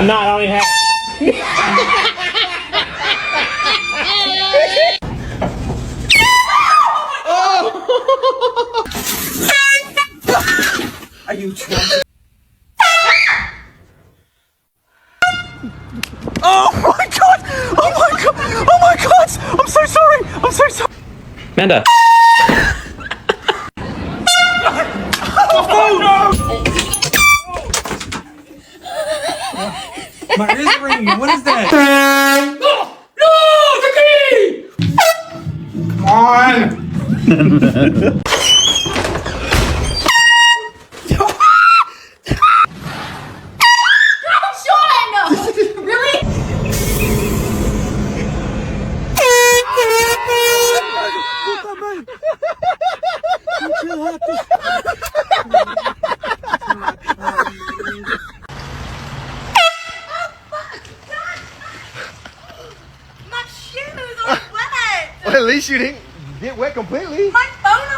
I'm not. I don't even have. Are you trying? Oh my god! Oh my god! Oh my god! I'm so sorry! I'm so sorry! Amanda. Oh no! My ears are ringing. What is that? No! The key! Come on! My shoes are wet. Well, at least you didn't get wet completely. My phone